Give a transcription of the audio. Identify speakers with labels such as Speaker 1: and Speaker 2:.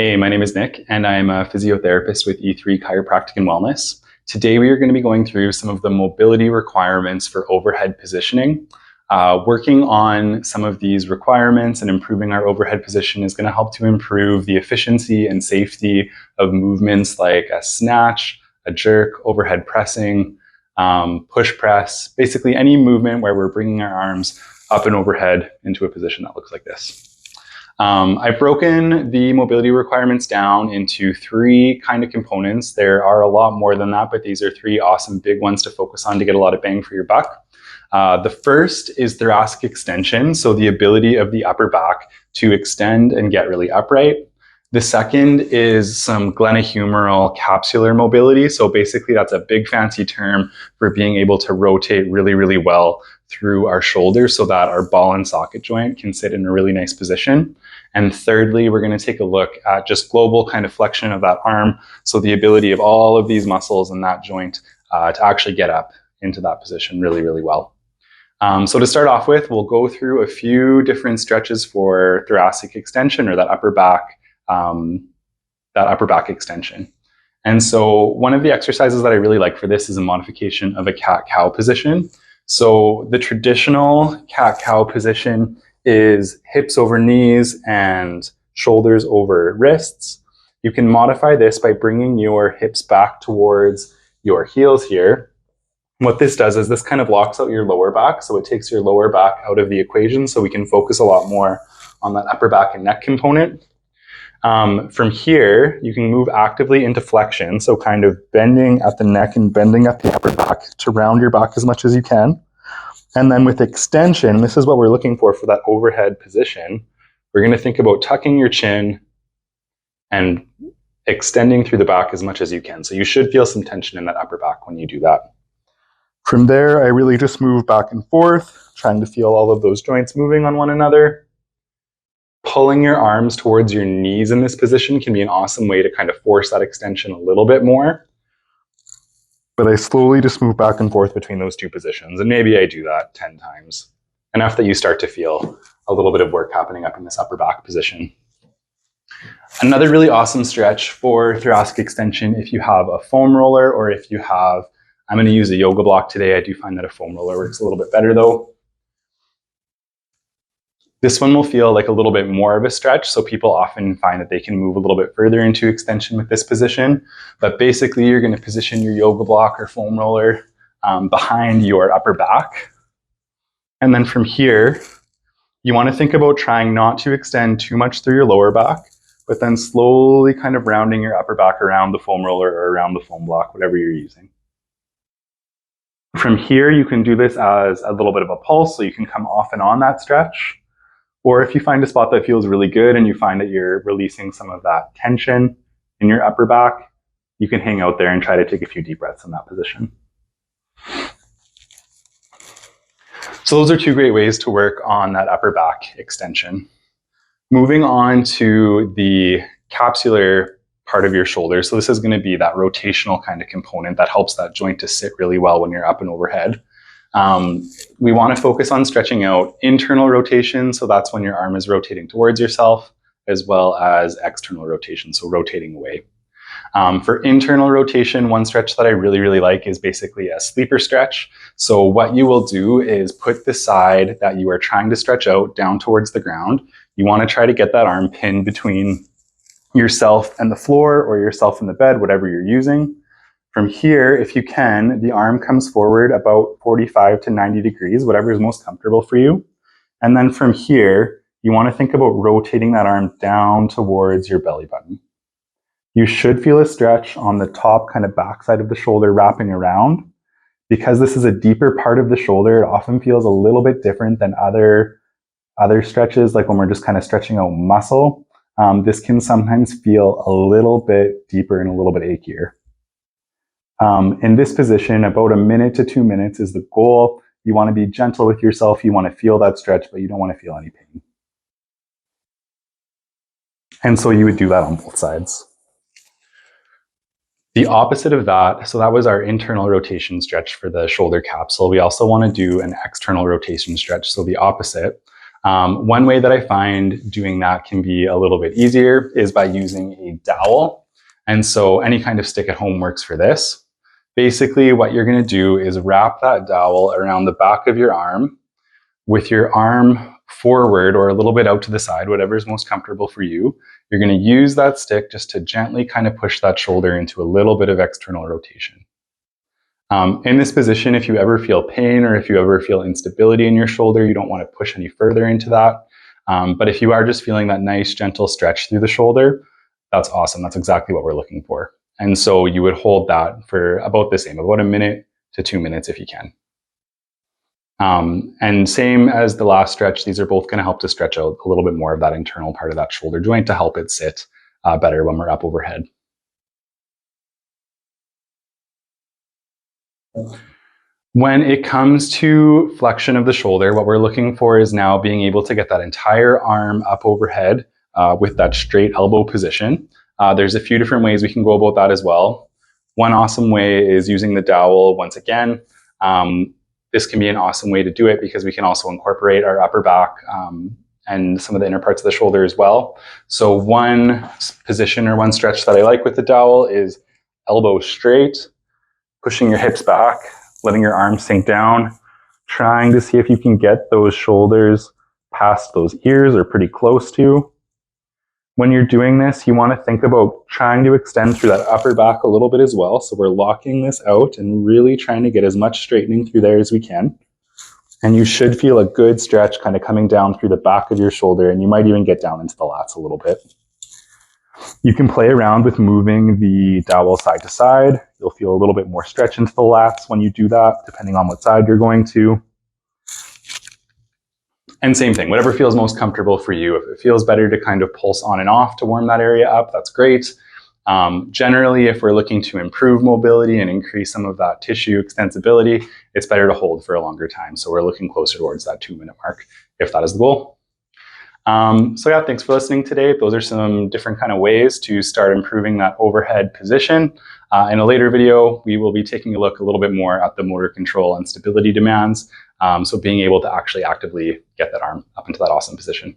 Speaker 1: Hey, my name is Nick, and I'm a physiotherapist with E3 Chiropractic and Wellness. Today, we are going to be going through some of the mobility requirements for overhead positioning. Working on some of these requirements and improving our overhead position is going to help to improve the efficiency and safety of movements like a snatch, a jerk, overhead pressing, push press, basically any movement where we're bringing our arms up and overhead into a position that looks like this. I've broken the mobility requirements down into three kind of components. There are a lot more than that, but these are three awesome big ones to focus on to get a lot of bang for your buck. The first is thoracic extension, so the ability of the upper back to extend and get really upright. The second is some glenohumeral capsular mobility. So basically that's a big fancy term for being able to rotate really, really well through our shoulders so that our ball and socket joint can sit in a really nice position. And thirdly, we're going to take a look at just global kind of flexion of that arm. So the ability of all of these muscles in that joint to actually get up into that position really, really well. So to start off with, we'll go through a few different stretches for thoracic extension or that upper back extension. And so one of the exercises that I really like for this is a modification of a cat-cow position. So the traditional cat-cow position is hips over knees and shoulders over wrists. You can modify this by bringing your hips back towards your heels here. What this does is this kind of locks out your lower back, so it takes your lower back out of the equation so we can focus a lot more on that upper back and neck component. From here, you can move actively into flexion, so kind of bending at the neck and bending at the upper back to round your back as much as you can. And then with extension, this is what we're looking for that overhead position. We're going to think about tucking your chin and extending through the back as much as you can. So you should feel some tension in that upper back when you do that. From there, I really just move back and forth, trying to feel all of those joints moving on one another. Pulling your arms towards your knees in this position can be an awesome way to kind of force that extension a little bit more. But I slowly just move back and forth between those two positions. And maybe I do that 10 times. Enough that you start to feel a little bit of work happening up in this upper back position. Another really awesome stretch for thoracic extension, if you have a foam roller or if you have, I'm going to use a yoga block today. I do find that a foam roller works a little bit better though. This one will feel like a little bit more of a stretch, so people often find that they can move a little bit further into extension with this position. But basically, you're going to position your yoga block or foam roller behind your upper back. And then from here, you want to think about trying not to extend too much through your lower back, but then slowly kind of rounding your upper back around the foam roller or around the foam block, whatever you're using. From here, you can do this as a little bit of a pulse, so you can come off and on that stretch. Or if you find a spot that feels really good and you find that you're releasing some of that tension in your upper back, you can hang out there and try to take a few deep breaths in that position. So those are two great ways to work on that upper back extension. Moving on to the capsular part of your shoulder. So this is going to be that rotational kind of component that helps that joint to sit really well when you're up and overhead. We want to focus on stretching out internal rotation, so that's when your arm is rotating towards yourself, as well as external rotation, so rotating away. For internal rotation, one stretch that I really, really like is basically a sleeper stretch. So what you will do is put the side that you are trying to stretch out down towards the ground. You want to try to get that arm pinned between yourself and the floor or yourself and the bed, whatever you're using. From here, if you can, the arm comes forward about 45 to 90 degrees, whatever is most comfortable for you. And then from here, you want to think about rotating that arm down towards your belly button. You should feel a stretch on the top kind of backside of the shoulder wrapping around. Because this is a deeper part of the shoulder, it often feels a little bit different than other stretches, like when we're just kind of stretching out muscle. This can sometimes feel a little bit deeper and a little bit achier. In this position, about 1 minute to 2 minutes is the goal. You want to be gentle with yourself. You want to feel that stretch, but you don't want to feel any pain. And so you would do that on both sides. The opposite of that, so that was our internal rotation stretch for the shoulder capsule. We also want to do an external rotation stretch, so the opposite. One way that I find doing that can be a little bit easier is by using a dowel. And so any kind of stick at home works for this. Basically, what you're going to do is wrap that dowel around the back of your arm with your arm forward or a little bit out to the side, whatever is most comfortable for you. You're going to use that stick just to gently kind of push that shoulder into a little bit of external rotation. In this position, if you ever feel pain or if you ever feel instability in your shoulder, you don't want to push any further into that. But if you are just feeling that nice, gentle stretch through the shoulder, that's awesome. That's exactly what we're looking for. And so you would hold that for about the same, about 1 minute to 2 minutes if you can. And same as the last stretch, these are both going to help to stretch out a little bit more of that internal part of that shoulder joint to help it sit better when we're up overhead. When it comes to flexion of the shoulder, what we're looking for is now being able to get that entire arm up overhead with that straight elbow position. There's a few different ways we can go about that as well. One awesome way is using the dowel once again. This can be an awesome way to do it because we can also incorporate our upper back and some of the inner parts of the shoulder as well. So one position or one stretch that I like with the dowel is elbow straight, pushing your hips back, letting your arms sink down, trying to see if you can get those shoulders past those ears or pretty close to. When you're doing this, you want to think about trying to extend through that upper back a little bit as well. So we're locking this out and really trying to get as much straightening through there as we can. And you should feel a good stretch kind of coming down through the back of your shoulder, and you might even get down into the lats a little bit. You can play around with moving the dowel side to side. You'll feel a little bit more stretch into the lats when you do that, depending on what side you're going to. And same thing, whatever feels most comfortable for you. If it feels better to kind of pulse on and off to warm that area up, that's great. Generally, if we're looking to improve mobility and increase some of that tissue extensibility, it's better to hold for a longer time. So we're looking closer towards that 2-minute mark, if that is the goal. So yeah, thanks for listening today. Those are some different kind of ways to start improving that overhead position. In a later video, we will be taking a look a little bit more at the motor control and stability demands. So being able to actually actively get that arm up into that awesome position.